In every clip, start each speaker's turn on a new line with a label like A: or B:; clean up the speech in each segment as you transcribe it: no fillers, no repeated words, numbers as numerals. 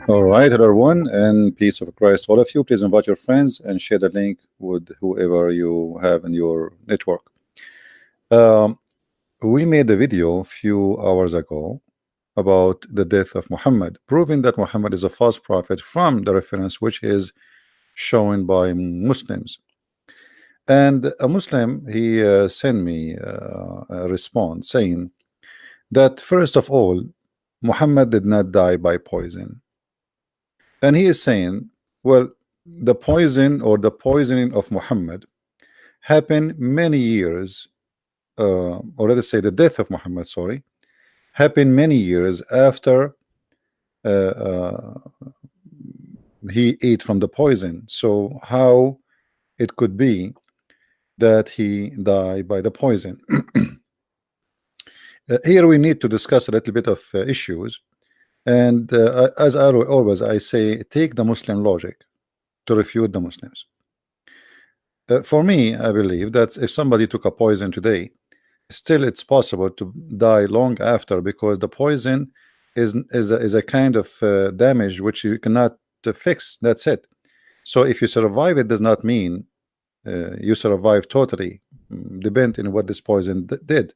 A: All right, hello everyone, and peace of Christ to all of you. Please invite your friends and share the link with whoever you have in your network. Um, we made a video a few hours ago about the death of Muhammad, proving that Muhammad is a false prophet from the reference which is shown by Muslims. And a Muslim, he sent me a response saying that first of all, Muhammad did not die by poison. And he is saying, well, the poison or the poisoning of Muhammad happened many years, or let us say the death of Muhammad, sorry, happened many years after he ate from the poison. So how it could be that he died by the poison? Here we need to discuss a little bit of issues. And as I always I say, take the Muslim logic to refute the Muslims. For me, I believe that if somebody took a poison today, still it's possible to die long after, because the poison is a kind of damage which you cannot fix. That's it. So if you survive, it does not mean you survive totally. Depend on what this poison did.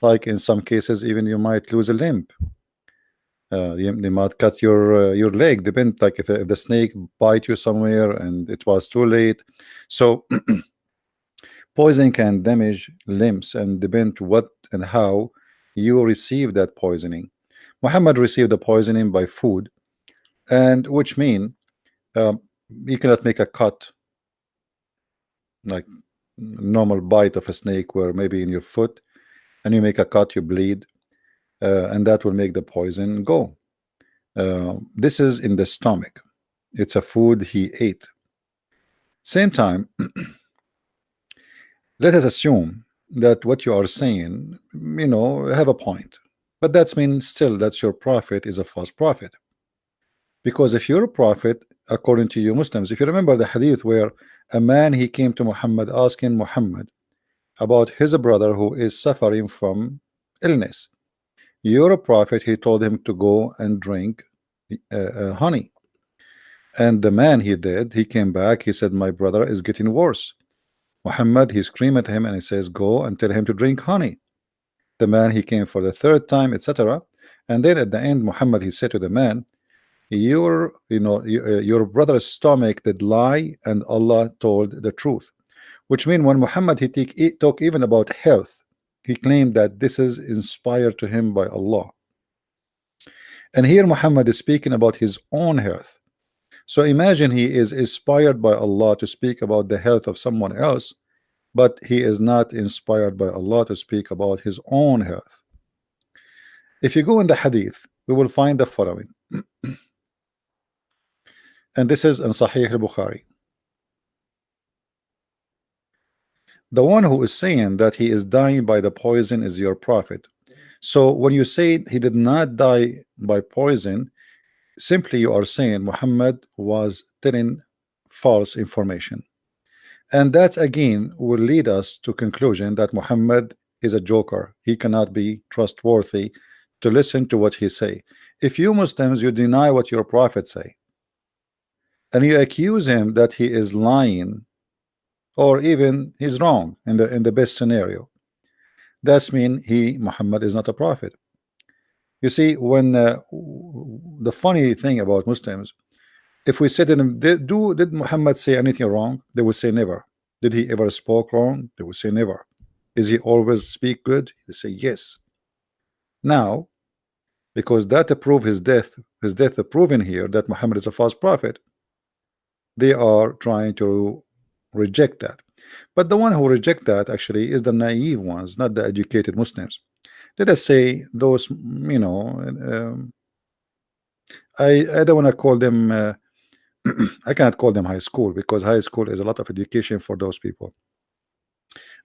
A: Like in some cases, even you might lose a limb. They might cut your leg. Depend, like if the snake bite you somewhere and it was too late. So poison can damage limbs, and depend what and how you receive that poisoning. Muhammad received the poisoning by food, and which mean you cannot make a cut like normal bite of a snake, where maybe in your foot, and you make a cut, you bleed. And that will make the poison go. This is in the stomach. It's a food he ate. Same time, let us assume that what you are saying, have a point. But that's means still that your prophet is a false prophet. Because if you're a prophet, according to you Muslims, if you remember the hadith where a man, he came to Muhammad asking Muhammad about his brother who is suffering from illness. You're a prophet, he told him to go and drink honey. And the man, he did. He came back, he said, my brother is getting worse. Muhammad, he screamed at him and he says, go and tell him to drink honey. The man, he came for the third time, etc. And then at the end, Muhammad, he said to the man, your brother's stomach did lie and Allah told the truth. Which means when Muhammad, he talk even about health, he claimed that this is inspired to him by Allah. And here Muhammad is speaking about his own health. So imagine he is inspired by Allah to speak about the health of someone else, but he is not inspired by Allah to speak about his own health. If you go in the hadith, we will find the following. And this is in Sahih al-Bukhari. The one who is saying that he is dying by the poison is your prophet. So when you say he did not die by poison, simply you are saying Muhammad was telling false information. And that again will lead us to conclusion that Muhammad is a joker. He cannot be trustworthy to listen to what he say. If you Muslims, you deny what your prophet say, and you accuse him that he is lying, or even he's wrong in the best scenario, that's mean Muhammad is not a prophet. You see, when the funny thing about Muslims, if we said to them, did Muhammad say anything wrong? They would say never. Did he ever spoke wrong? They would say never. Is he always speak good? They say yes. Now, because that prove his death proving here that Muhammad is a false prophet, they are trying to reject that. But the one who reject that actually is the naive ones, not the educated Muslims. Let us say those, I don't want to call them I cannot call them high school, because high school is a lot of education for those people.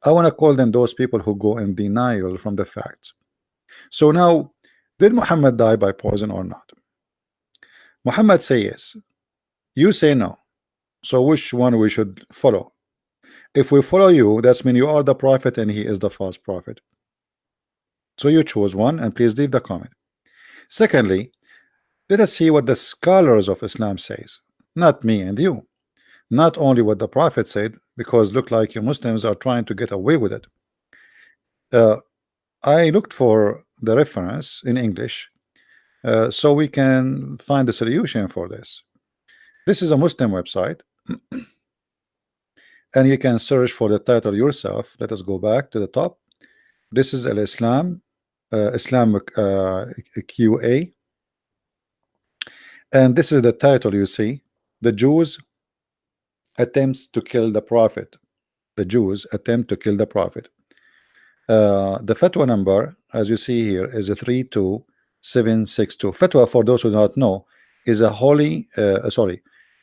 A: I want to call them those people who go in denial from the facts. So now, did Muhammad die by poison or not? Muhammad say yes, you say no. So which one we should follow? If we follow you, that's mean you are the prophet and he is the false prophet. So you choose one and please leave the comment. Secondly, let us see what the scholars of Islam says, not me and you. Not only what the Prophet said, because look like you Muslims are trying to get away with it. I looked for the reference in English so we can find a solution for this. This is a Muslim website, and you can search for the title yourself. Let us go back to the top. This is Al-Islam, Islamic QA, and this is the title you see. The Jews attempts to kill the Prophet. The Jews attempt to kill the Prophet. The fatwa number, as you see here, is a 32762. Fatwa, for those who do not know, is a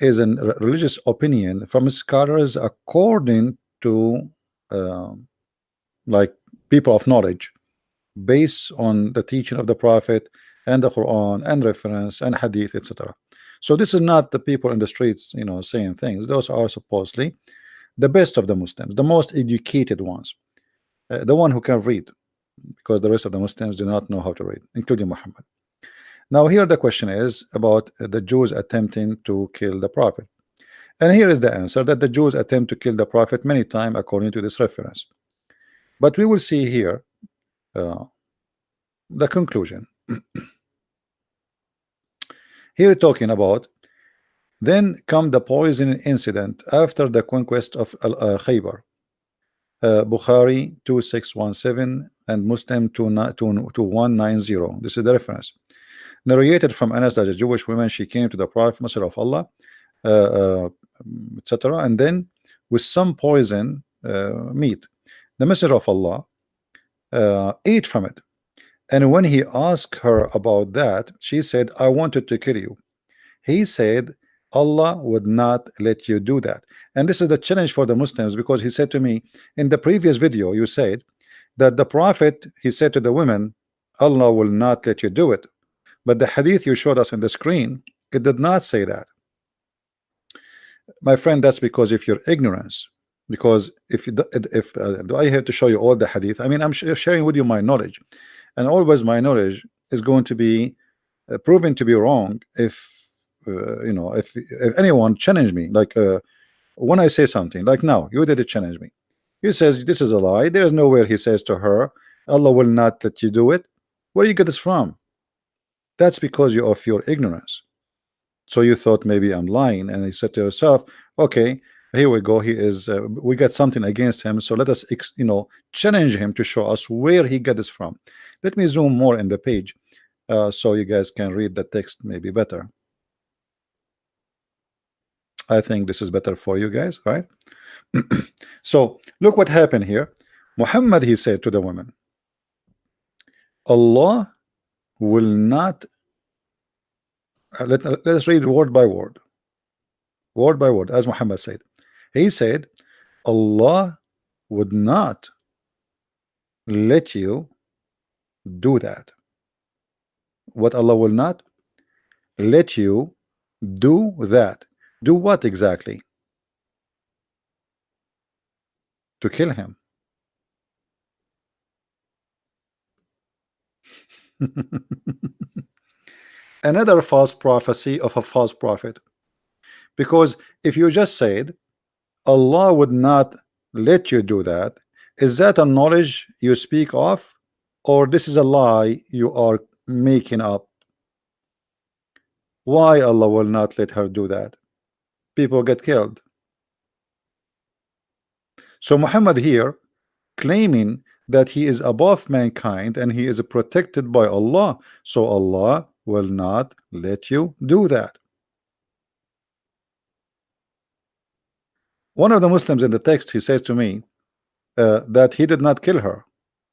A: is a religious opinion from scholars according to like people of knowledge, based on the teaching of the Prophet and the Quran and reference and hadith, etc. So this is not the people in the streets, saying things. Those are supposedly the best of the Muslims, the most educated ones, the one who can read, because the rest of the Muslims do not know how to read, including Muhammad. Now here the question is about the Jews attempting to kill the Prophet, and here is the answer, that the Jews attempt to kill the Prophet many times according to this reference. But we will see here the conclusion. Here talking about, then come the poison incident after the conquest of Khaybar. Bukhari 2617 and Muslim 2190. This is the reference. Narrated from Anas that a Jewish woman, she came to the Prophet, Messenger of Allah, etc., and then with some poison meat. The Messenger of Allah ate from it, and when he asked her about that, she said, I wanted to kill you. He said, Allah would not let you do that. And this is the challenge for the Muslims, because he said to me in the previous video, you said that the Prophet, he said to the women, Allah will not let you do it. But the hadith you showed us on the screen, it did not say that. My friend, that's because of your ignorance. Because do I have to show you all the hadith? I mean, I'm sharing with you my knowledge, and always my knowledge is going to be proven to be wrong if if anyone challenge me, like when I say something, like now you did challenge me. He says this is a lie. There is nowhere he says to her, Allah will not let you do it. Where you get this from? That's because you of your ignorance. So you thought maybe I'm lying, and you said to yourself, okay, here we go, he is we got something against him, so let us challenge him to show us where he got this from. Let me zoom more in the page so you guys can read the text maybe better. I think this is better for you guys, right? So look what happened here. Muhammad, he said to the woman, Allah will not let's read word by word, as Muhammad said. He said, Allah would not let you do that. What? Allah will not let you do that. Do what exactly? To kill him. Another false prophecy of a false prophet. Because if you just said Allah would not let you do that, is that a knowledge you speak of, or this is a lie you are making up? Why Allah will not let her do that? People get killed. So Muhammad here claiming that he is above mankind and he is protected by Allah, so Allah will not let you do that. One of the Muslims in the text, he says to me that he did not kill her,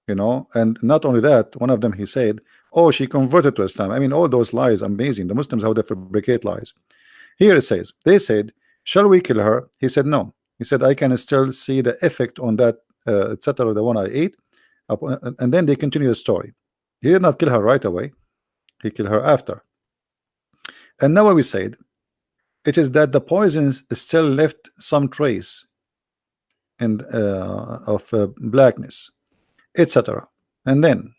A: and not only that, one of them, he said, oh, she converted to Islam. I mean, all those lies, amazing. The Muslims, how they fabricate lies. Here it says, they said, shall we kill her? He said no. He said, I can still see the effect on that, etc., the one I ate. And then they continue the story. He did not kill her right away. He killed her after. And now we said it is that the poisons still left some trace and of blackness, etc. And then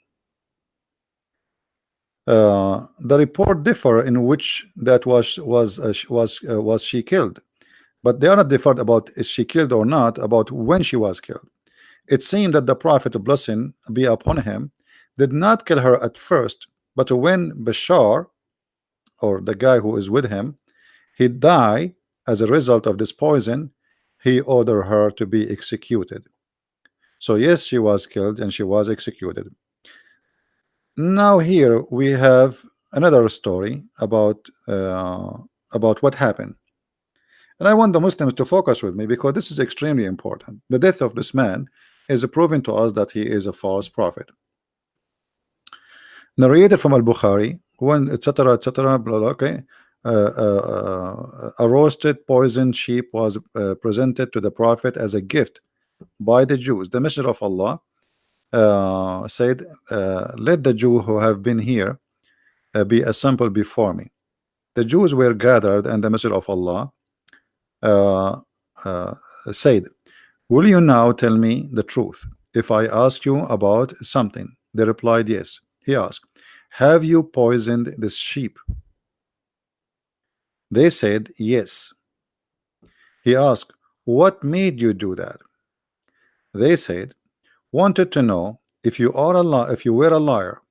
A: The report differ in which that was she killed, but they are not differed about is she killed or not, about when she was killed. It seemed that the Prophet, blessing be upon him, did not kill her at first, but when Bashar, or the guy who is with him, he died as a result of this poison, he ordered her to be executed. So yes, she was killed and she was executed. Now here we have another story about what happened, and I want the Muslims to focus with me because this is extremely important. The death of this man is proving to us that he is a false prophet. Narrated from Al-Bukhari, when etc. etc. blah, blah, okay. A roasted poisoned sheep was presented to the Prophet as a gift by the Jews. The Messenger of Allah said, let the Jew who have been here be assembled before me. The Jews were gathered, and the Messenger of Allah said, will you now tell me the truth if I ask you about something? They replied, yes. He asked, have you poisoned this sheep? They said, yes. He asked, what made you do that? They said, wanted to know if you were a liar,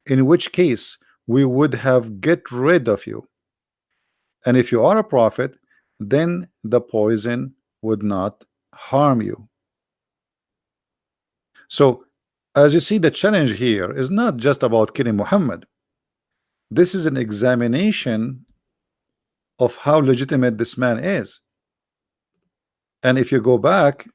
A: in which case we would have get rid of you, and if you are a prophet, then the poison would not harm you. So as you see, the challenge here is not just about killing Muhammad. This is an examination of how legitimate this man is. And if you go back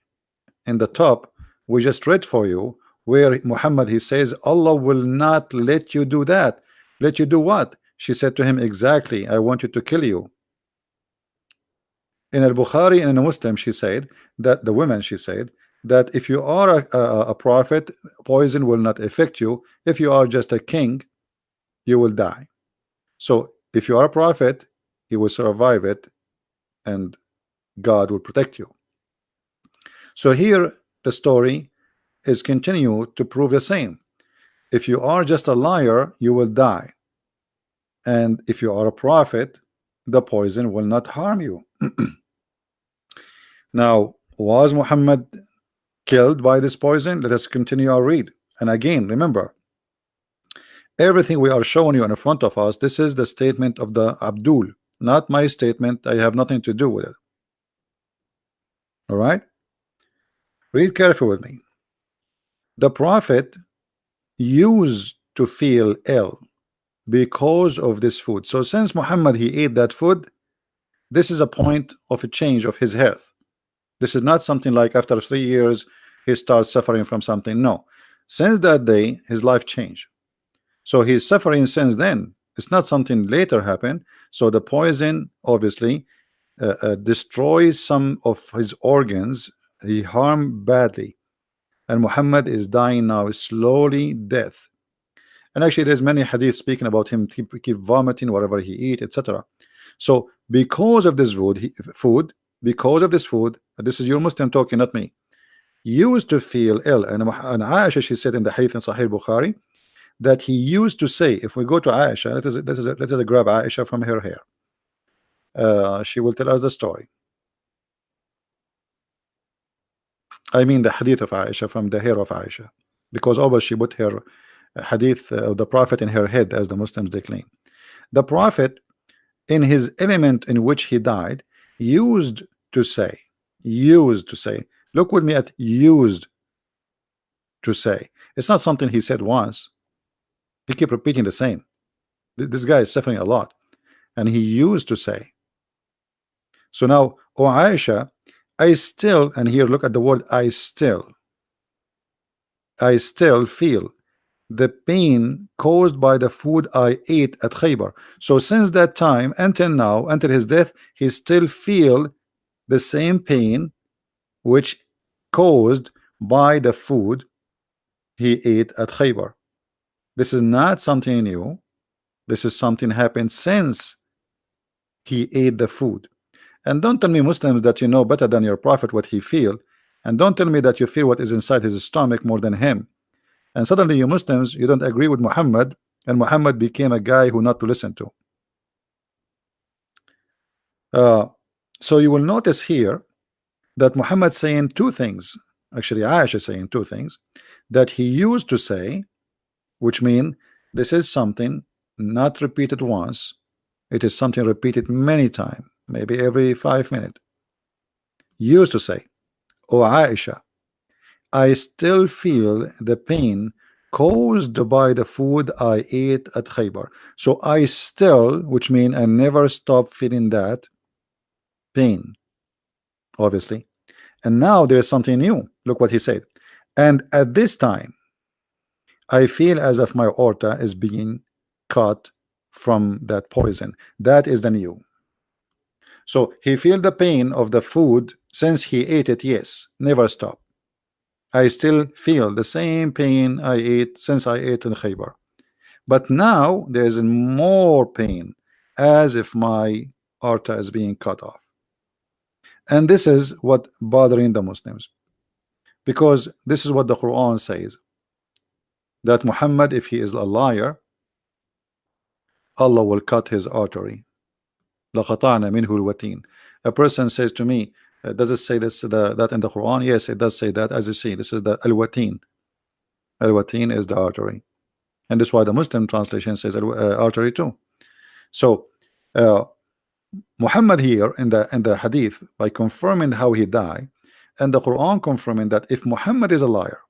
A: in the top, we just read for you where Muhammad, he says, Allah will not let you do that. Let you do what? She said to him, exactly, I want you to kill you. In Al-Bukhari and in a Muslim, she said that the women, she said that if you are a prophet, poison will not affect you. If you are just a king, you will die. So if you are a prophet, you will survive it and God will protect you. So here the story is continue to prove the same. If you are just a liar, you will die, and if you are a prophet, the poison will not harm you. Now, was Muhammad killed by this poison? Let us continue our read. And again, remember, everything we are showing you in front of us, this is the statement of the Abdul, not my statement. I have nothing to do with it. All right, read carefully with me. The Prophet used to feel ill because of this food. So since Muhammad, he ate that food, this is a point of a change of his health. This is not something like after 3 years he starts suffering from something. No, since that day his life changed. So he's suffering since then. It's not something later happened. So the poison obviously destroys some of his organs. He harmed badly, and Muhammad is dying now slowly death. And actually there's many hadith speaking about him keep vomiting whatever he eat, etc. So because of this because of this food, this is your Muslim talking, not me, used to feel ill. And Aisha, she said in the hadith in Sahih Bukhari that he used to say, if we go to Aisha, let us grab Aisha from her hair. She will tell us the story. I mean the hadith of Aisha, from the hair of Aisha, because always she put her hadith of the Prophet in her head, as the Muslims they claim. The Prophet, in his element in which he died, used to say, look with me at used to say. It's not something he said once. He kept repeating the same. This guy is suffering a lot, and he used to say. So now, O Aisha, I still, and here look at the word I still feel the pain caused by the food I ate at Khaybar. So since that time until now, until his death, he still feel the same pain which caused by the food he ate at Khaybar. This is not something new. This is something happened since he ate the food. And don't tell me, Muslims, that you know better than your prophet what he feel, and don't tell me that you feel what is inside his stomach more than him. And suddenly you Muslims, you don't agree with Muhammad and Muhammad became a guy who not to listen to. So you will notice here that Muhammad saying two things. Actually, Aisha saying two things that he used to say, which mean this is something not repeated once. It is something repeated many times, maybe every 5 minutes. Used to say, "Oh Aisha, I still feel the pain caused by the food I ate at Khaybar." So I still, which mean I never stop feeling that pain, obviously. And now there's something new. Look what he said. "And at this time, I feel as if my aorta is being cut from that poison." That is the new. So he feel the pain of the food since he ate it. Yes, never stop. I still feel the same pain I ate since I ate in Khaybar. But now there is more pain, as if my aorta is being cut off. And this is what bothering the Muslims, because this is what the Quran says, that Muhammad, if he is a liar, Allah will cut his artery. لَقَطَعْنَا مِنْهُ الْوَتِينَ. A person says to me, does it say this that in the Quran? Yes, it does say that. As you see, this is the al-watin. Al-watin is the artery, and that's why the Muslim translation says artery too. So Muhammad here in the hadith, by confirming how he died, and the Quran confirming that if Muhammad is a liar,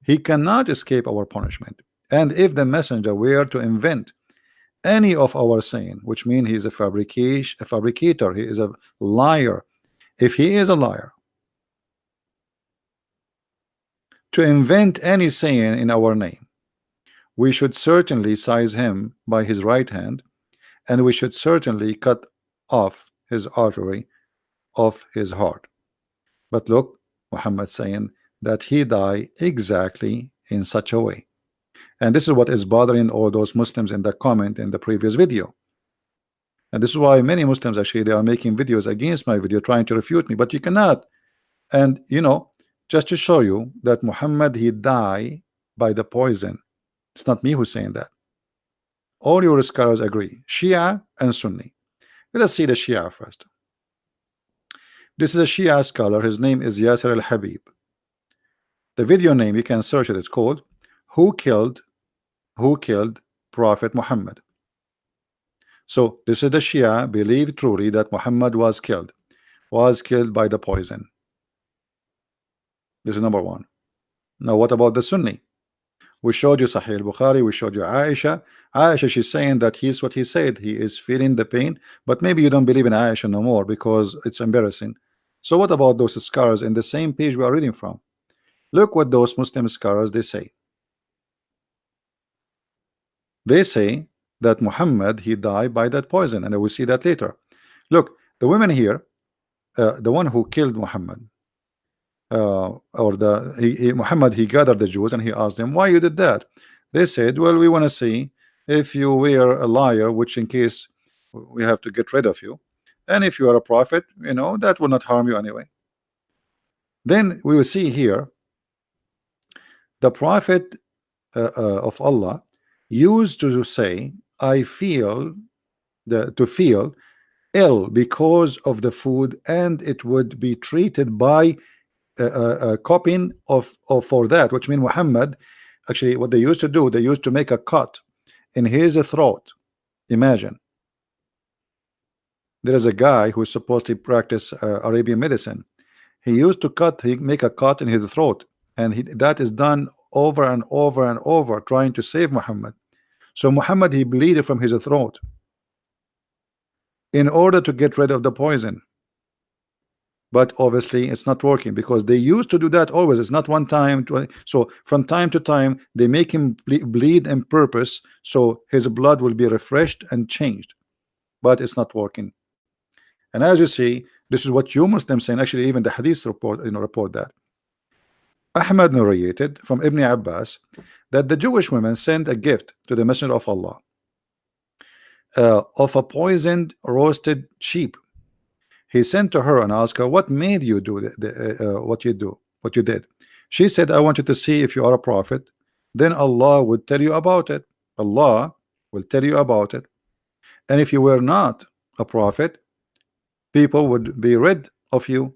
A: he cannot escape our punishment. And if the messenger were to invent any of our saying, which means he is a fabricator, he is a liar. If he is a liar, to invent any saying in our name, we should certainly seize him by his right hand, and we should certainly cut off his artery of his heart. But look, Muhammad saying that he died exactly in such a way. And this is what is bothering all those Muslims in the comment in the previous video. And this is why many Muslims actually, they are making videos against my video trying to refute me, but you cannot. And you know, just to show you that Muhammad, he died by the poison. It's not me who's saying that. All your scholars agree, Shia and Sunni. Let us see the Shia first. This is a Shia scholar. His name is Yasser al-Habib. The video name, you can search it. It's called Who Killed Prophet Muhammad. So this is the Shia believe truly that Muhammad was killed by the poison. This is number one. Now what about the Sunni? We showed you Sahih al-Bukhari, we showed you Aisha. Aisha, she's saying that he's what he said, he is feeling the pain, but maybe you don't believe in Aisha no more because it's embarrassing. So what about those scholars in the same page we are reading from? Look what those Muslim scholars they say. They say that Muhammad, he died by that poison, and I will see that later. Look, the women here, the one who killed Muhammad, Muhammad, he gathered the Jews and he asked them, why you did that? They said, well, we want to see if you were a liar, which in case we have to get rid of you, and if you are a prophet, you know, that will not harm you anyway. Then we will see here the prophet of Allah used to say, I feel to feel ill because of the food, and it would be treated by copying of for that, which means Muhammad, actually what they used to do, they used to make a cut in his throat. Imagine, there is a guy who is supposed to practice Arabian medicine. He used to make a cut in his throat, and that is done over and over and over, trying to save Muhammad. So Muhammad, he bleeded from his throat in order to get rid of the poison. But obviously it's not working, because they used to do that always. It's not one time. So from time to time they make him bleed on purpose, so his blood will be refreshed and changed, but it's not working. And as you see, this is what you Muslims saying. Actually, even the hadith report, report that Ahmad narrated from Ibn Abbas that the Jewish women sent a gift to the Messenger of Allah of a poisoned roasted sheep. He sent to her and asked her, what made you do what you did? She said, I wanted to see if you are a prophet, then Allah would tell you about it. Allah will tell you about it. And if you were not a prophet, people would be rid of you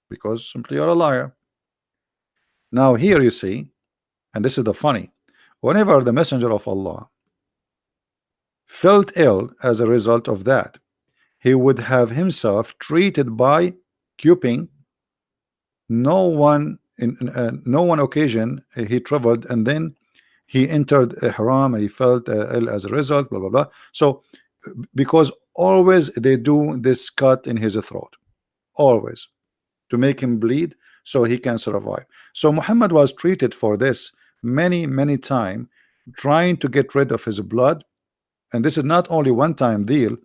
A: because simply you're a liar. Now here you see, and this is the funny, whenever the messenger of Allah felt ill as a result of that, he would have himself treated by cuping. No one no one occasion he traveled, and then he entered a haram, he felt ill as a result, blah blah blah. So because always they do this cut in his throat, always, to make him bleed so he can survive. So Muhammad was treated for this many time, trying to get rid of his blood. And this is not only one time deal.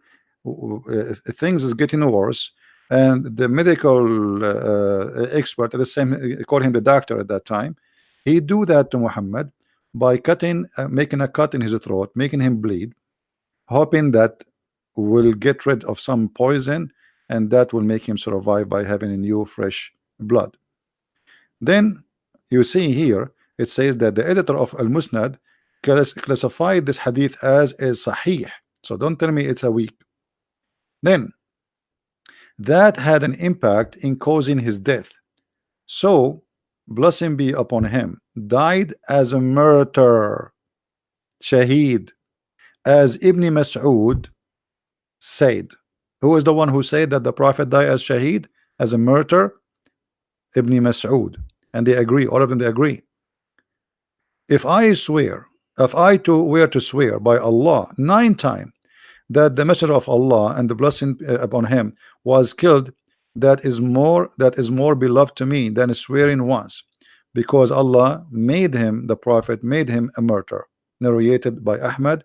A: Things is getting worse, and the medical expert at the same, call him the doctor at that time, he do that to Muhammad by cutting, making a cut in his throat, making him bleed, hoping that will get rid of some poison, and that will make him survive by having a new fresh blood. Then you see here it says that the editor of Al-Musnad classified this hadith as a sahih, so don't tell me it's a weak. Then that had an impact in causing his death. So blessing be upon him, died as a martyr, shaheed, as Ibn Mas'ud said. Who is the one who said that the Prophet died as shaheed, as a martyr? Ibn Mas'ud. And they agree, all of them, they agree. If I swear, if I were to swear by Allah 9 times that the messenger of Allah and the blessing upon him was killed, that is more beloved to me than swearing once, because Allah made him, the Prophet made him a martyr. Narrated by Ahmad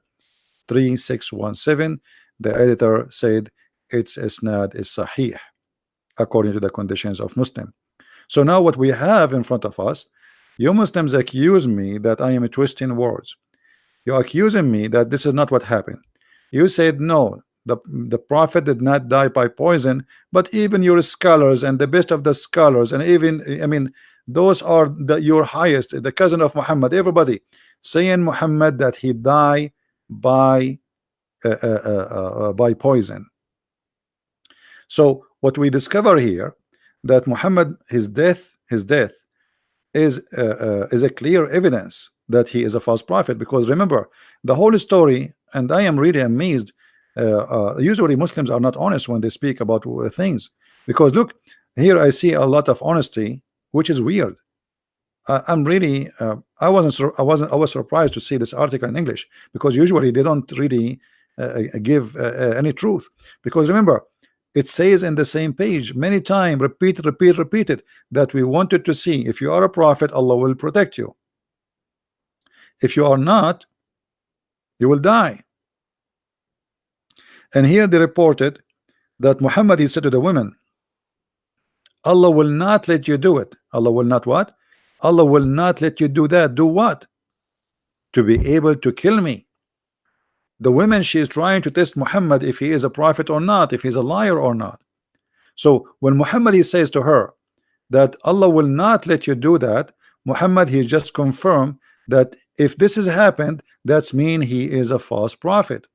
A: 3617. The editor said its isnad is sahih according to the conditions of Muslim. So now what we have in front of us, you Muslims accuse me that I am twisting words. You're accusing me that this is not what happened. You said no, the Prophet did not die by poison, but even your scholars and the best of the scholars, and even, I mean, those are your highest, the cousin of Muhammad, everybody saying Muhammad that he died by poison. So what we discover here, that Muhammad, his death is a clear evidence that he is a false prophet. Because remember the whole story, and I am really amazed. Usually Muslims are not honest when they speak about things, because look here, I see a lot of honesty, which is weird. I'm really I was surprised to see this article in English, because usually they don't really give any truth. Because remember, it says in the same page many times, repeated, that we wanted to see if you are a prophet, Allah will protect you. If you are not, you will die. And here they reported that Muhammad, he said to the women, Allah will not let you do it. Allah will not what? Allah will not let you do that. Do what? To be able to kill me. The women, she is trying to test Muhammad if he is a prophet or not, if he's a liar or not. So when Muhammad, he says to her that Allah will not let you do that, Muhammad, he just confirmed that if this has happened, that's mean he is a false prophet.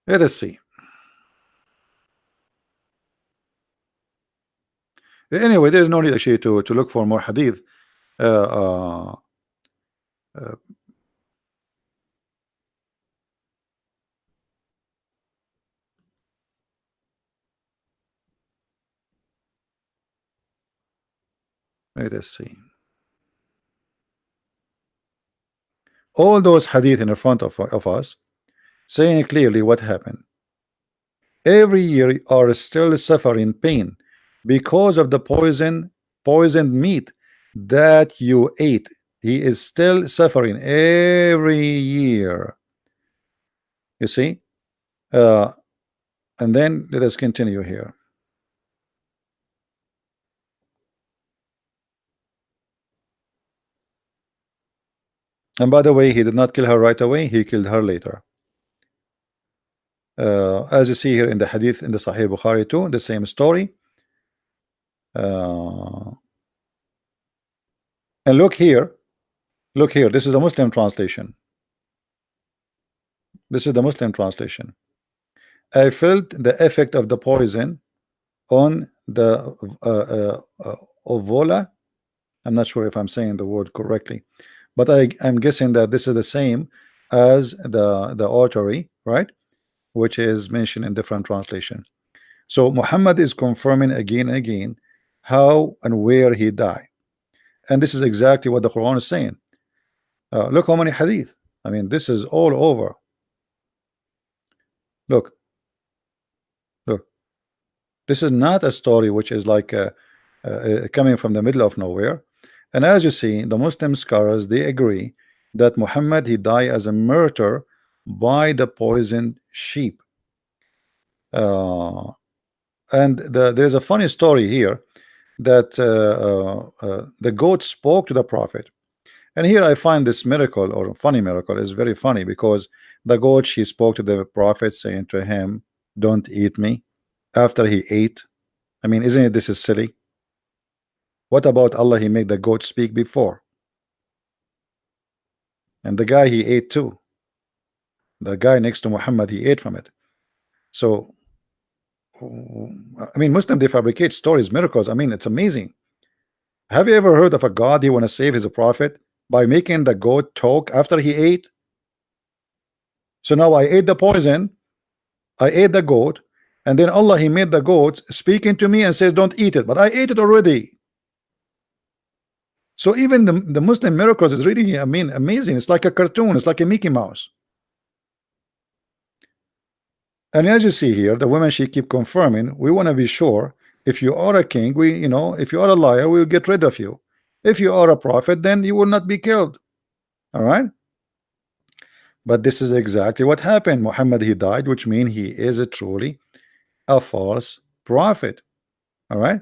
A: Let us see. Anyway, there's no need actually to look for more hadith. Let us see. All those hadith in the front of us saying clearly what happened. Every year are still suffering pain because of the poisoned meat that you ate. He is still suffering every year. You see? And then let us continue here. And by the way, he did not kill her right away, he killed her later. As you see here in the hadith in the Sahih Bukhari too, the same story. And look here, this is the Muslim translation. This is the Muslim translation. I felt the effect of the poison on the ovola. I'm not sure if I'm saying the word correctly, but I'm guessing that this is the same as the artery, right? Which is mentioned in different translation. So Muhammad is confirming again and again how and where he died, and this is exactly what the Quran is saying. Look how many hadith. I mean, this is all over. Look, this is not a story which is like coming from the middle of nowhere. And as you see, the Muslim scholars, they agree that Muhammad, he died as a martyr by the poisoned sheep. And there's a funny story here that the goat spoke to the prophet. And here I find this miracle, or funny miracle, is very funny, because the goat, she spoke to the prophet saying to him, don't eat me, after he ate. I mean, isn't it, this is silly? What about Allah? He made the goat speak before, and the guy, he ate too. The guy next to Muhammad, he ate from it. So I mean, Muslim, they fabricate stories, miracles. I mean, it's amazing. Have you ever heard of a God, he want to save his prophet by making the goat talk after he ate? So now I ate the poison, I ate the goat, and then Allah, he made the goats speaking to me and says don't eat it, but I ate it already. So even the Muslim miracles is really, I mean, amazing. It's like a cartoon, it's like a Mickey Mouse. And as you see here, the women, she keep confirming, we want to be sure, if you are a king, we, you know, if you are a liar, we will get rid of you. If you are a prophet, then you will not be killed. All right. But this is exactly what happened. Muhammad, he died, which means he is truly a false prophet. All right.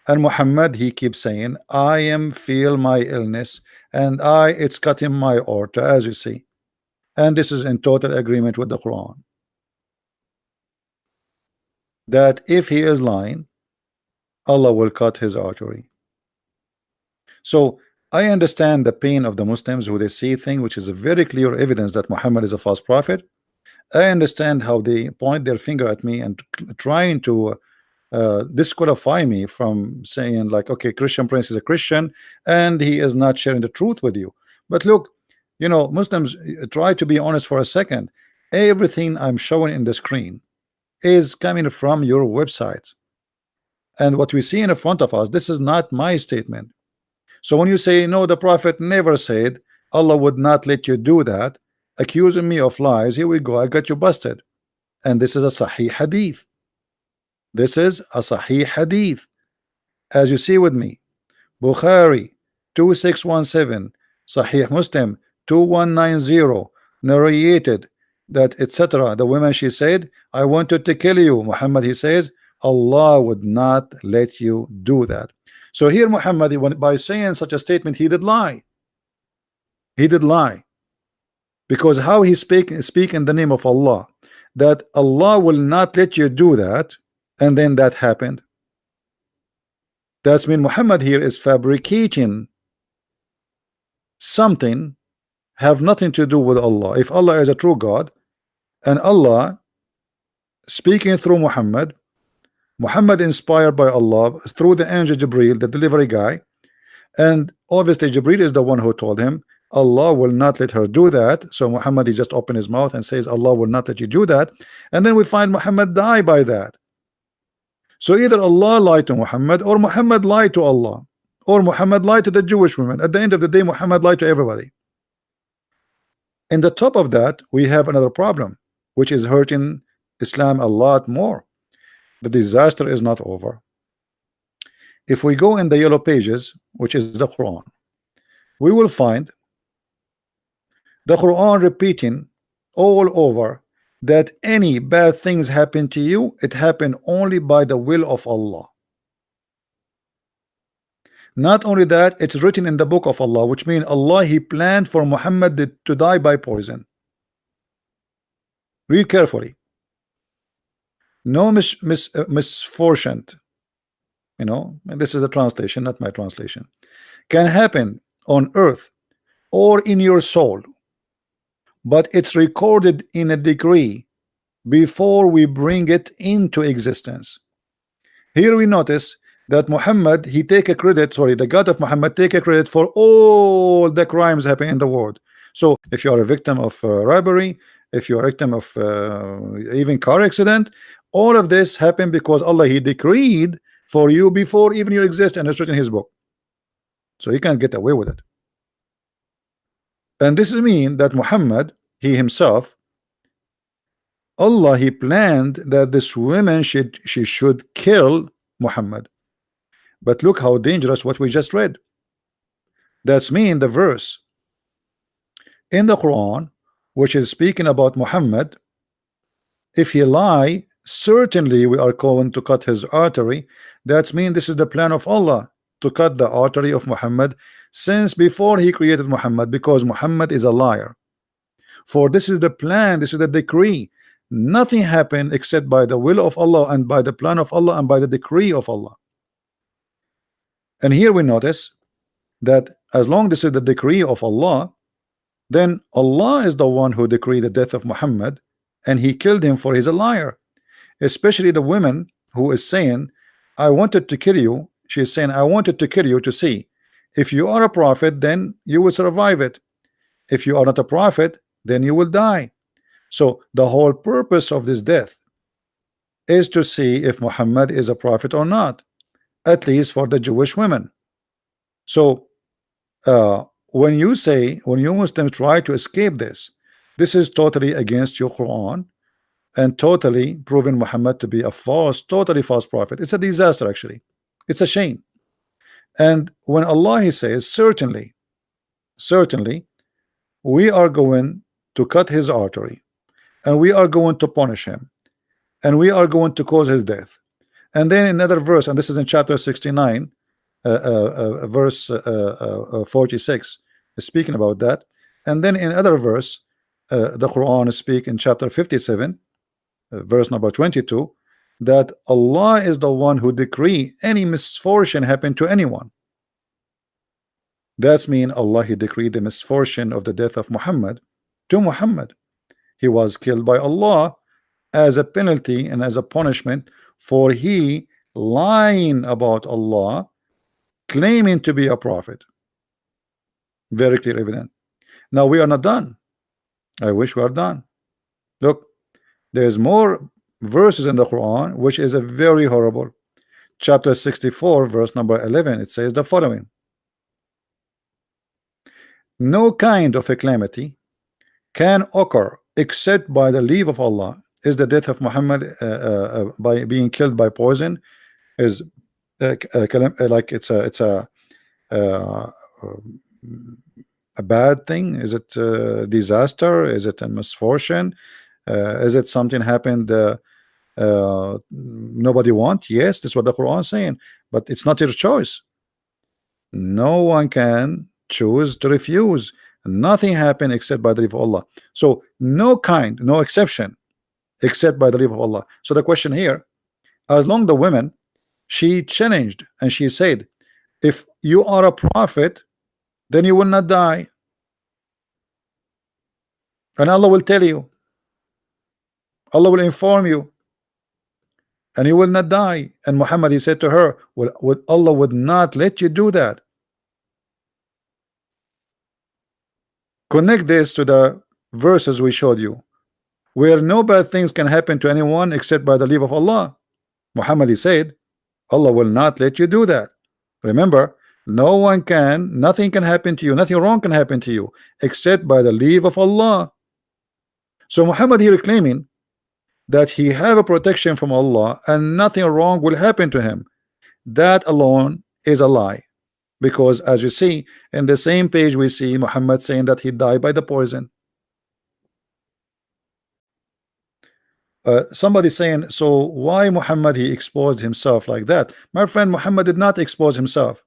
A: And Muhammad, he keeps saying, I am feel my illness, and it's cutting my aorta, as you see. And this is in total agreement with the Quran, that if he is lying, Allah will cut his artery. So I understand the pain of the Muslims who they see things which is a very clear evidence that Muhammad is a false prophet. I understand how they point their finger at me and trying to disqualify me from saying like, okay, Christian Prince is a Christian and he is not sharing the truth with you. But look, you know, Muslims, try to be honest for a second. Everything I'm showing in the screen is coming from your websites, and what we see in front of us, this is not my statement. So when you say no, the prophet never said, Allah would not let you do that, accusing me of lies, here we go, I got you busted. And this is a Sahih hadith. This is a Sahih hadith, as you see with me. Bukhari 2617, Sahih Muslim 2190, narrated that etc. The woman, she said, I wanted to kill you. Muhammad, he says, Allah would not let you do that. So here Muhammad, by saying such a statement, he did lie. He did lie, because how he speak in the name of Allah, that Allah will not let you do that, and then that happened. That's mean Muhammad here is fabricating something have nothing to do with Allah. If Allah is a true God, and Allah speaking through Muhammad, Muhammad inspired by Allah through the angel Jibril, the delivery guy, and obviously Jibril is the one who told him Allah will not let her do that. So Muhammad, he just opened his mouth and says Allah will not let you do that, and then we find Muhammad die by that. So either Allah lied to Muhammad, or Muhammad lied to Allah, or Muhammad lied to the Jewish women. At the end of the day, Muhammad lied to everybody. In the top of that, we have another problem, which is hurting Islam a lot more. The disaster is not over. If we go in the yellow pages, which is the Quran, we will find the Quran repeating all over that any bad things happen to you, it happened only by the will of Allah. Not only that, it's written in the book of Allah, which means Allah, he planned for Muhammad to die by poison. Read carefully. no misfortune, you know, and this is a translation, not my translation, can happen on earth or in your soul, but it's recorded in a degree before we bring it into existence. Here we notice that Muhammad, he take a credit, sorry, the God of Muhammad take a credit for all the crimes happening in the world. So if you are a victim of robbery, if you are a victim of even car accident, all of this happened because Allah, he decreed for you before even you exist, and it's written in his book. So you can't get away with it. And this means that Muhammad, he himself, Allah, he planned that this woman she should kill Muhammad. But look how dangerous what we just read. That's mean the verse in the Quran which is speaking about Muhammad, if he lie, certainly we are going to cut his artery. That's mean this is the plan of Allah to cut the artery of Muhammad since before he created Muhammad, because Muhammad is a liar. For this is the plan, this is the decree. Nothing happened except by the will of Allah and by the plan of Allah and by the decree of Allah. And here we notice that as long as this is the decree of Allah, then Allah is the one who decreed the death of Muhammad, and he killed him for he's a liar. Especially the woman who is saying, I wanted to kill you. She's saying, I wanted to kill you to see if you are a prophet, then you will survive it. If you are not a prophet, then you will die. So the whole purpose of this death is to see if Muhammad is a prophet or not, at least for the Jewish women. So when you Muslims try to escape this, this is totally against your Quran and totally proving Muhammad to be a totally false prophet. It's a disaster, actually. It's a shame. And when Allah, he says, certainly we are going to cut his artery, and we are going to punish him, and we are going to cause his death. And then another verse, and this is in chapter 69, verse 46, is speaking about that. And then in other verse, the Quran speak in chapter 57, verse number 22, that Allah is the one who decree any misfortune happen to anyone. That's mean Allah, he decreed the misfortune of the death of Muhammad to Muhammad. He was killed by Allah as a penalty and as a punishment for he lying about Allah, claiming to be a prophet. Very clear evidence. Now we are not done. I wish we are done. Look, there's more verses in the Quran which is a very horrible. Chapter 64, verse number 11, it says the following: no kind of a calamity can occur except by the leave of Allah. Is the death of Muhammad by being killed by poison is like it's a bad thing? Is it a disaster? Is it a misfortune? Is it something happened nobody want? Yes, that's what the Quran is saying, but it's not your choice. No one can choose to refuse. Nothing happened except by the leave of Allah. So no exception except by the leave of Allah. So the question here, as long the women, she challenged and she said, if you are a prophet, then you will not die, and Allah will tell you, Allah will inform you, and you will not die. And Muhammad, he said to her, well, Allah would not let you do that. Connect this to the verses we showed you, where no bad things can happen to anyone except by the leave of Allah. Muhammad, he said, Allah will not let you do that. Remember, nothing can happen to you, nothing wrong can happen to you except by the leave of Allah. So Muhammad here claiming that he have a protection from Allah and nothing wrong will happen to him. That alone is a lie, because as you see in the same page, we see Muhammad saying that he died by the poison. Somebody saying, so why Muhammad, he exposed himself like that? My friend, Muhammad did not expose himself.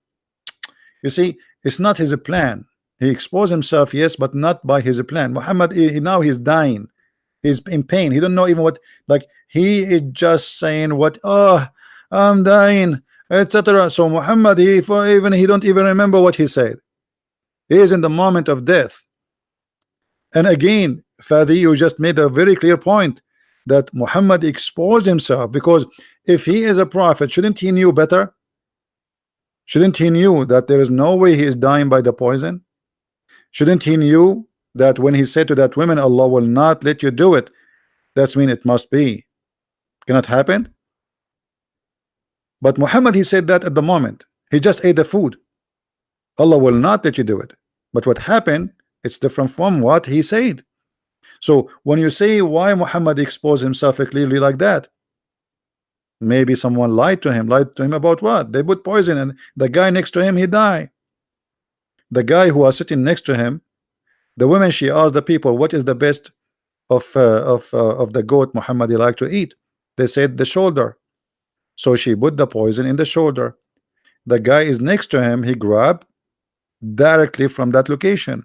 A: You see, it's not his plan. He exposed himself, yes, but not by his plan. Muhammad, now he's dying. He's in pain. He don't know even what, like, he is just saying what, oh, I'm dying, etc. So Muhammad, he for even he don't even remember what he said. He is in the moment of death. And again, Fadi, you just made a very clear point that Muhammad exposed himself, because if he is a prophet, shouldn't he knew better? Shouldn't he knew that there is no way he is dying by the poison? Shouldn't he knew that when he said to that woman, Allah will not let you do it, that's mean it must be cannot happen? But Muhammad, he said that at the moment he just ate the food, Allah will not let you do it. But what happened, it's different from what he said. So when you say why Muhammad exposed himself clearly like that, maybe someone lied to him about what? They put poison and the guy next to him, he died. The guy who was sitting next to him, the woman, she asked the people, what is the best of the goat Muhammad he like to eat? They said the shoulder. So she put the poison in the shoulder. The guy is next to him, he grabbed directly from that location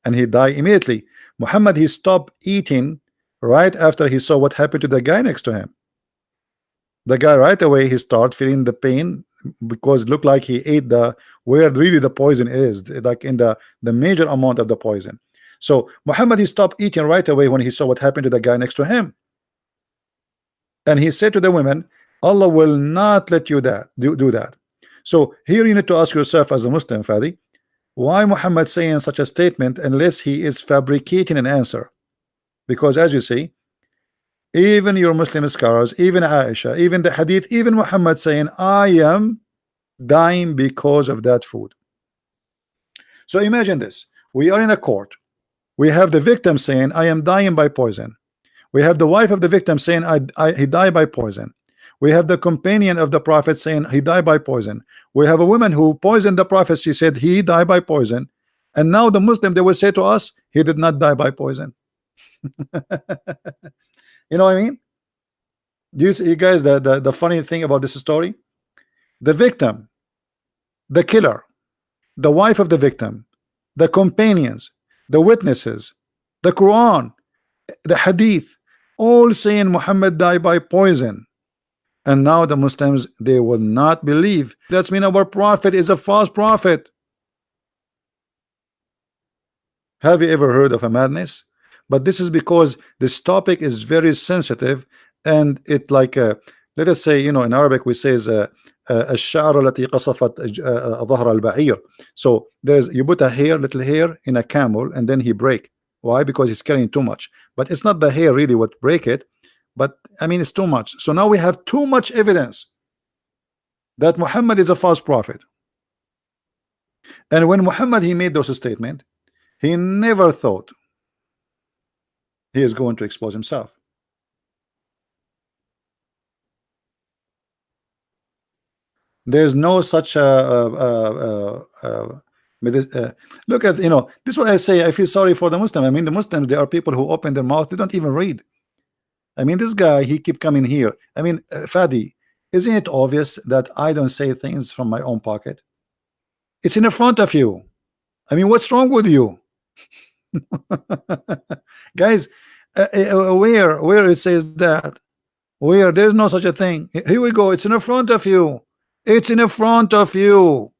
A: and he died immediately. Muhammad, he stopped eating right after he saw what happened to the guy next to him. The guy right away, he started feeling the pain because it looked like he ate the where really the poison is, like in the major amount of the poison. So Muhammad, he stopped eating right away when he saw what happened to the guy next to him. And he said to the women, Allah will not let you do that. So here you need to ask yourself as a Muslim, Fadi, why Muhammad saying such a statement unless he is fabricating an answer? Because as you see, even your Muslim scholars, even Aisha, even the hadith, even Muhammad saying I am dying because of that food. So imagine this, we are in a court, we have the victim saying I am dying by poison, we have the wife of the victim saying he died by poison, we have the companion of the prophet saying he died by poison, we have a woman who poisoned the prophet, she said he died by poison, and now the Muslim, they will say to us he did not die by poison. You know what I mean? Do you see, you guys, the funny thing about this story, the victim, the killer, the wife of the victim, the companions, the witnesses, the Quran, the hadith, all saying Muhammad died by poison. And now the Muslims, they will not believe. That's mean our prophet is a false prophet. Have you ever heard of a madness? But this is because this topic is very sensitive, and it like let us say, you know, in Arabic we say الشعر التي قصفت ظهر البعير. So there's, you put a hair, little hair in a camel and then he break. Why? Because he's carrying too much. But it's not the hair really what break it, but I mean it's too much. So now we have too much evidence that Muhammad is a false prophet. And when Muhammad, he made those statements, he never thought he is going to expose himself. There's no such look at, you know, this is what I say, I feel sorry for the Muslim. I mean, the Muslims, they are people who open their mouth, they don't even read. I mean, this guy, he keep coming here. I mean, Fadi, isn't it obvious that I don't say things from my own pocket? It's in the front of you. I mean, what's wrong with you? Guys, where it says that, where there's no such a thing. Here we go, it's in the front of you. It's in the front of you.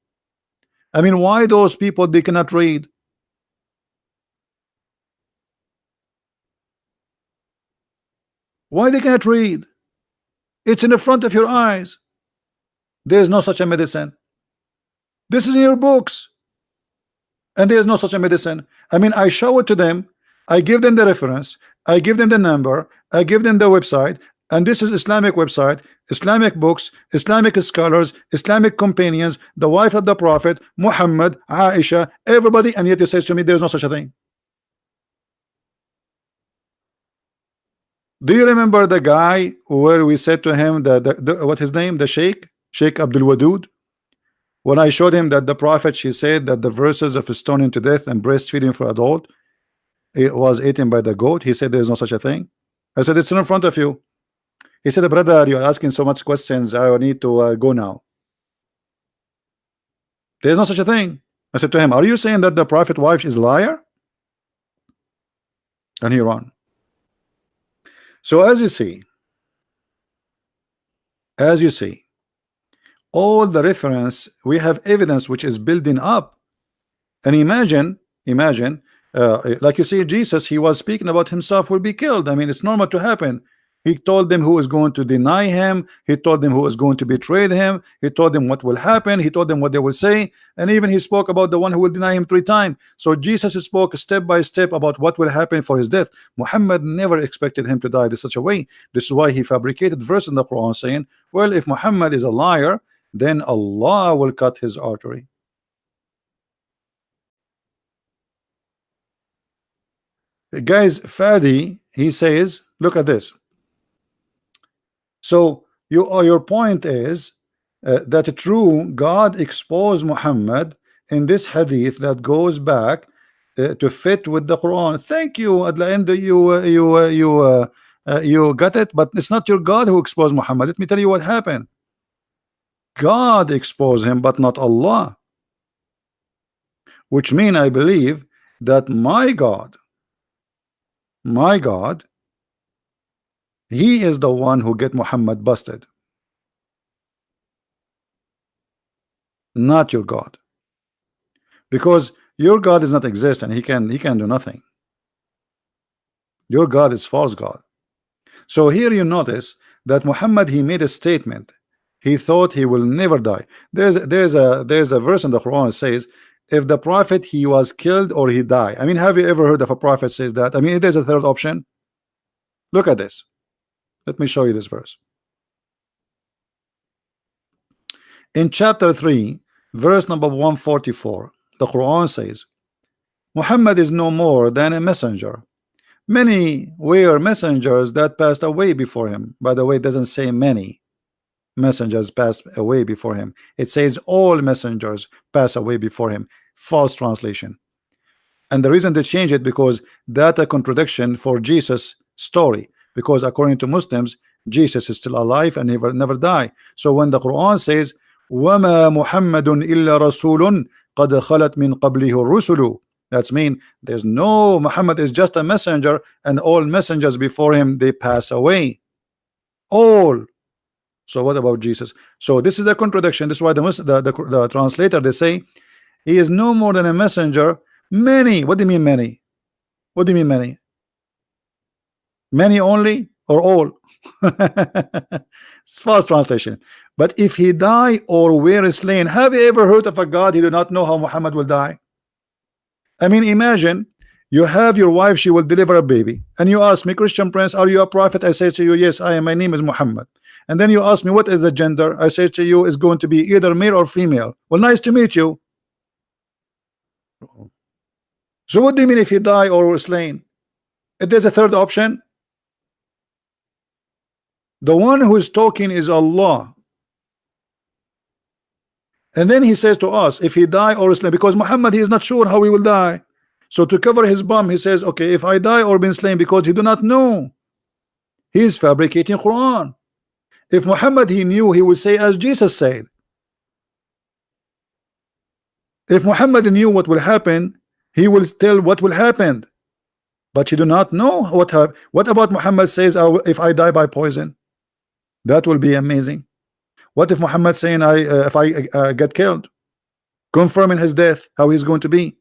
A: I mean, why those people, they cannot read? Why they cannot read? It's in the front of your eyes. There's no such a medicine. This is in your books, and there's no such a medicine. I mean, I show it to them, I give them the reference, I give them the number, I give them the website, and this is Islamic website, Islamic books, Islamic scholars, Islamic companions, the wife of the prophet, Muhammad, Aisha, everybody, and yet he says to me there's no such a thing. Do you remember the guy where we said to him that what his name, the Sheikh Abdul Wadud, when I showed him that the prophet, she said that the verses of stoning to death and breastfeeding for adult, it was eaten by the goat, he said there's no such a thing. I said it's in front of you. He said, brother, you're asking so much questions, I need to go now. There's no such a thing. I said to him, are you saying that the prophet wife is a liar? And he ran. So as you see, all the reference, we have evidence which is building up. And imagine, like you see, Jesus, he was speaking about himself will be killed. I mean, it's normal to happen. He told them who is going to deny him. He told them who is going to betray him. He told them what will happen. He told them what they will say. And even he spoke about the one who will deny him 3 times. So Jesus spoke step by step about what will happen for his death. Muhammad never expected him to die in such a way. This is why he fabricated verse in the Quran saying, well, if Muhammad is a liar, then Allah will cut his artery. Guys, Fadi, he says, look at this. So your point is that true God exposed Muhammad in this hadith that goes back to fit with the Quran. Thank you. At the end, you got it, but it's not your God who exposed Muhammad. Let me tell you what happened. God exposed him, but not Allah. Which means I believe that my God, he is the one who get Muhammad busted, not your God, because your God is not existent. He can do nothing. Your God is false God. So here you notice that Muhammad, he made a statement. He thought he will never die. There's a verse in the Quran that says, if the prophet he was killed or he died. I mean, have you ever heard of a prophet says that? I mean, there's a third option. Look at this. Let me show you this verse. In chapter 3, verse number 144, the Quran says, Muhammad is no more than a messenger. Many were messengers that passed away before him. By the way, it doesn't say many messengers passed away before him. It says all messengers pass away before him. False translation. And the reason to change it, because that a contradiction for Jesus' story. Because according to Muslims, Jesus is still alive and never die. So when the Quran says, وَمَا مُحَمَّدٌ إِلَّا رَسُولٌ قَدْ خَلَتْ مِنْ قَبْلِهِ الرُّسُلُ, that's mean there's no, Muhammad is just a messenger, and all messengers before him, they pass away. All. So what about Jesus? So this is the contradiction. This is why the translator, they say he is no more than a messenger. Many. What do you mean many? What do you mean many? Many only or all? It's false translation. But if he die or were slain, have you ever heard of a God he do not know how Muhammad will die? I mean, imagine you have your wife, she will deliver a baby, and you ask me, Christian Prince, are you a prophet? I say to you, yes, I am. My name is Muhammad. And then you ask me, what is the gender? I say to you, is going to be either male or female. Well, nice to meet you. So what do you mean if he die or was slain? If there's a third option, the one who is talking is Allah. And then he says to us, if he die or slain, because Muhammad, he is not sure how he will die. So to cover his bum, he says, okay, if I die or been slain, because he do not know. He is fabricating Quran. If Muhammad he knew, he would say as Jesus said. If Muhammad knew what will happen, he will tell what will happen. But you do not know what happened. What about Muhammad says, if I die by poison? That will be amazing. What if Muhammad saying, if I get killed, confirming his death, how he's going to be?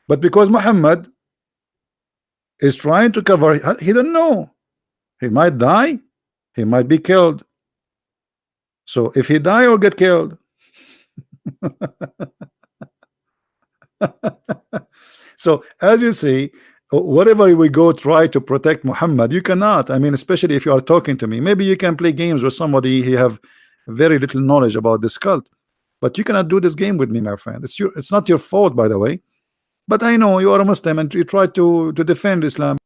A: But because Muhammad is trying to cover, he don't know. He might die, he might be killed. So if he die or get killed, so as you see, whatever we go try to protect Muhammad, you cannot. I mean, especially if you are talking to me, maybe you can play games with somebody who have very little knowledge about this cult, but you cannot do this game with me, my friend. It's not your fault, by the way, but I know you are a Muslim and you try to defend Islam.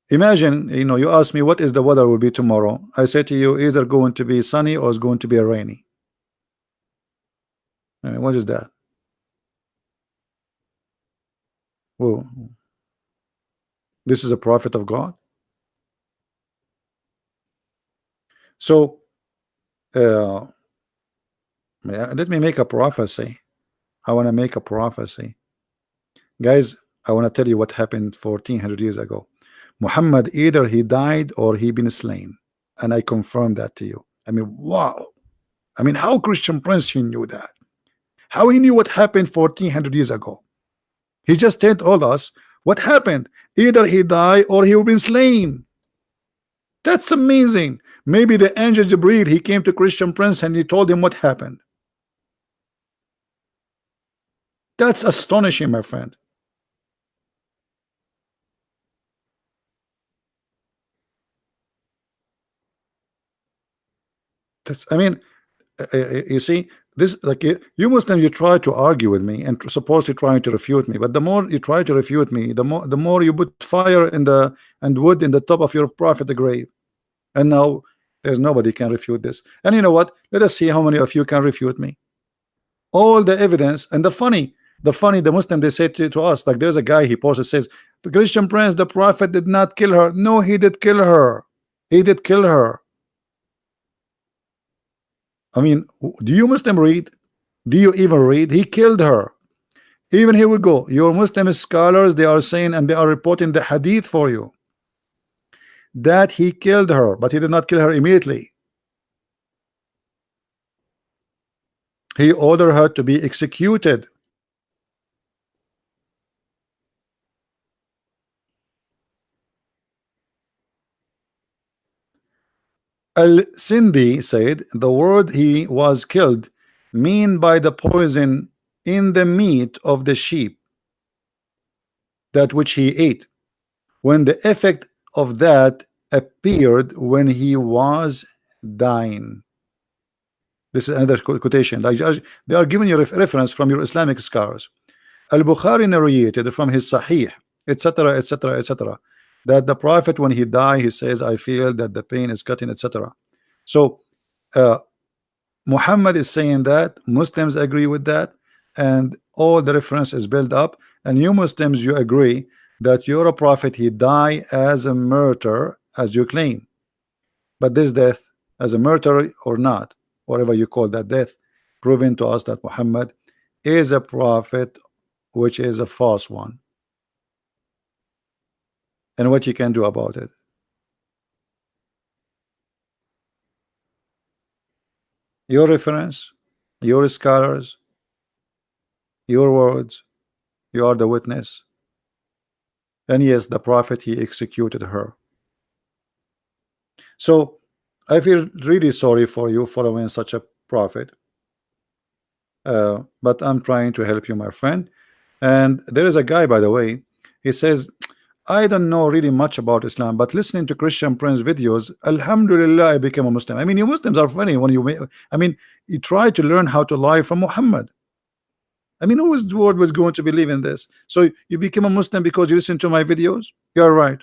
A: Imagine, you know, you ask me what is the weather will be tomorrow. I say to you, either going to be sunny or it's going to be rainy. I mean, what is that? Well, this is a prophet of God. So let me make a prophecy. I want to make a prophecy, guys. I want to tell you what happened 1400 years ago. Muhammad, either he died or he been slain, and I confirm that to you. I mean, wow. I mean, how Christian Prince he knew that? How he knew what happened 1400 years ago? He just told us what happened. Either he died or he been slain. That's amazing. Maybe the angel Jibril, he came to Christian Prince and he told him what happened. That's astonishing, my friend. I mean, you see, this, like, you Muslims, you try to argue with me and supposedly trying to refute me, but the more you try to refute me, the more you put fire in the and wood in the top of your prophet the grave. And now there's nobody can refute this. And you know what? Let us see how many of you can refute me. All the evidence. And the Muslim, they say to us, like, there's a guy he posted, says the Christian Prince, the prophet did not kill her. No, he did kill her. He did kill her. I mean, do you Muslim read? Do you even read? He killed her. Even here we go. Your Muslim scholars, they are saying and they are reporting the hadith for you that he killed her, but he did not kill her immediately. He ordered her to be executed. Al-Sindi said the word he was killed mean by the poison in the meat of the sheep that which he ate, when the effect of that appeared when he was dying. This is another quotation. Like, they are giving you reference from your Islamic scholars. Al-Bukhari narrated from his Sahih, etc., etc., etc., that the Prophet, when he died, he says, I feel that the pain is cutting, etc. So Muhammad is saying that, Muslims agree with that, and all the reference is built up, and you Muslims, you agree that you're a prophet, he died as a martyr, as you claim. But this death, as a martyr or not, whatever you call that death, proving to us that Muhammad is a prophet, which is a false one. And what you can do about it? Your reference, your scholars, your words, you are the witness. And yes, the prophet, he executed her. So I feel really sorry for you following such a prophet, but I'm trying to help you, my friend. And there is a guy, by the way, he says, I don't know really much about Islam, but listening to Christian Prince videos, Alhamdulillah, I became a Muslim. I mean, you Muslims are funny when you try to learn how to lie from Muhammad. I mean, whose word was going to believe in this? So you became a Muslim because you listen to my videos? You're right.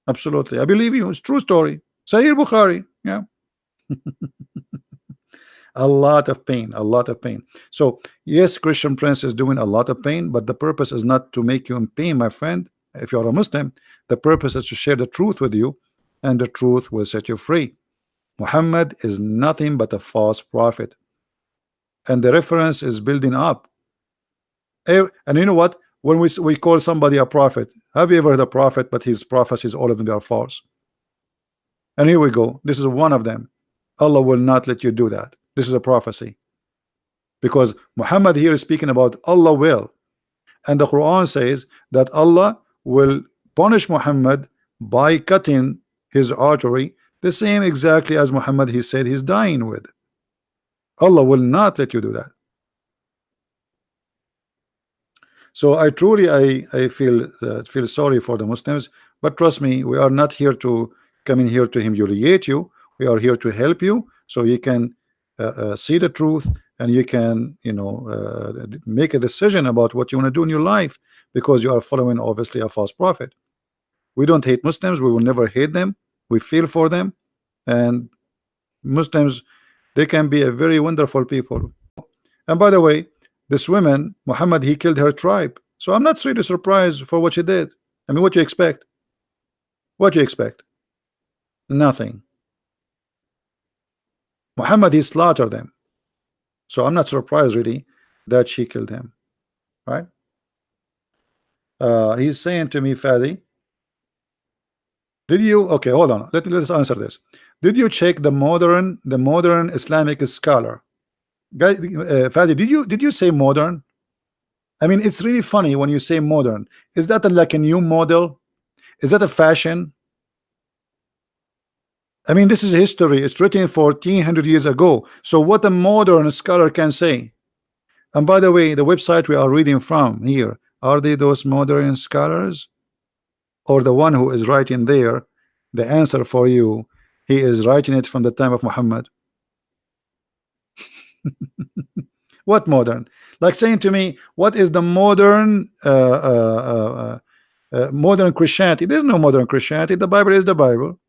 A: Absolutely. I believe you. It's true story. Sahih Bukhari. Yeah. A lot of pain, a lot of pain. So yes, Christian Prince is doing a lot of pain, but the purpose is not to make you in pain, my friend. If you're a Muslim, the purpose is to share the truth with you, and the truth will set you free. Muhammad is nothing but a false prophet, and the reference is building up. And you know what? When we call somebody a prophet, have you ever heard a prophet but his prophecies, all of them, are false? And here we go. This is one of them. Allah will not let you do that. This is a prophecy, because Muhammad here is speaking about Allah will, and the Quran says that Allah will punish Muhammad by cutting his artery, the same exactly as Muhammad he said he's dying with. Allah will not let you do that. So I truly I feel sorry for the Muslims, but trust me, we are not here to come in here to humiliate you. We are here to help you, so you can see the truth, and you can, make a decision about what you want to do in your life, because you are following obviously a false prophet. We don't hate Muslims. We will never hate them. We feel for them, and Muslims, they can be a very wonderful people. And by the way, this woman, Muhammad, he killed her tribe. So I'm not really surprised for what she did. I mean, what you expect? What you expect? Nothing. Muhammad, he slaughtered them. So I'm not surprised really that she killed him. Right? He's saying to me, Fadi, Did you? Okay, hold on. Let's answer this. Did you check the modern Islamic scholar? Guy, Fadi, did you say modern? I mean, it's really funny when you say modern. Is that like a new model? Is that a fashion? I mean, this is history. It's written 1400 years ago. So what a modern scholar can say. And by the way, the website we are reading from here, are they those modern scholars? Or the one who is writing there, the answer for you, he is writing it from the time of Muhammad. What modern? Like saying to me, what is the modern modern Christianity? There's no modern Christianity. The Bible is the Bible.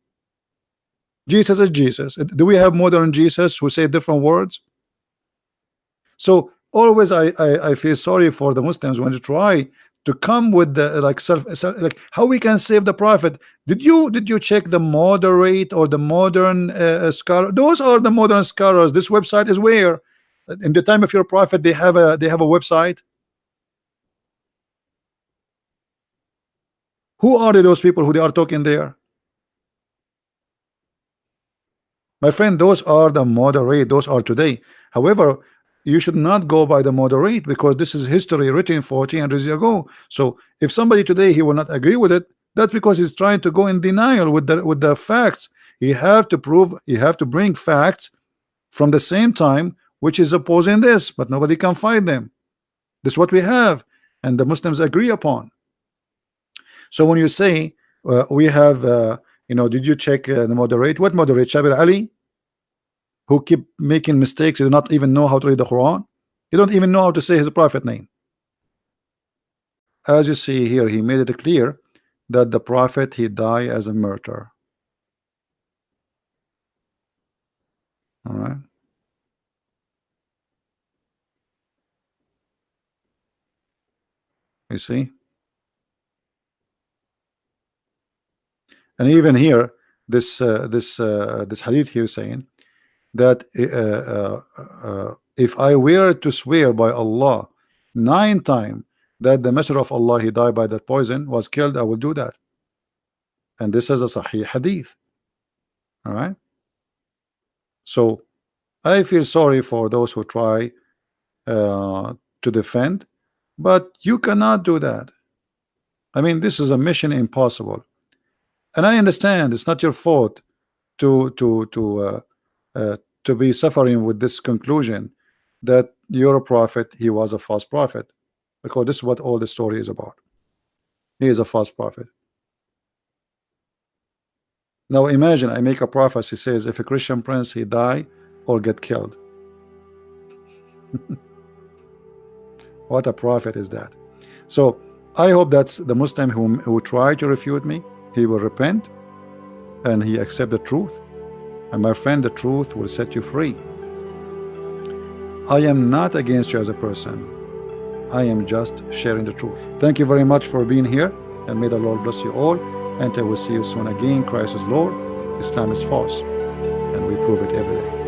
A: Jesus is Jesus. Do we have modern Jesus who say different words? So always I feel sorry for the Muslims when they try to come with the like like how we can save the prophet. Did you check the moderate or the modern scholar? Those are the modern scholars. This website is where in the time of your prophet they have a website. Who are those people who they are talking there? My friend, those are the moderate, those are today. However, you should not go by the moderate because this is history written 1400 years ago. So if somebody today he will not agree with it, that's because he's trying to go in denial with the facts. You have to prove, you have to bring facts from the same time which is opposing this, but nobody can find them. This is what we have, and the Muslims agree upon. So when you say we have you know, did you check the moderate? What moderate? Shabir Ali, who keep making mistakes. You do not even know how to read the Quran. You don't even know how to say his prophet name. As you see here, he made it clear that the prophet he died as a martyr. All right. You see. And even here, this hadith here saying that if I were to swear by Allah 9 times that the messenger of Allah he died by that poison, was killed, I will do that. And this is a Sahih hadith. All right. So I feel sorry for those who try to defend, but you cannot do that. I mean, this is a mission impossible. And I understand it's not your fault to be suffering with this conclusion that your prophet he was a false prophet, because this is what all the story is about. He is a false prophet. Now imagine I make a prophecy says if a Christian prince he die or get killed. What a prophet is that? So I hope that's the Muslim who try to refute me, he will repent and he accept the truth, and my friend, the truth will set you free. I am not against you as a person. I am just sharing the truth. Thank you very much for being here, and may the Lord bless you all, and I will see you soon again. Christ is Lord, Islam is false, and we prove it every day.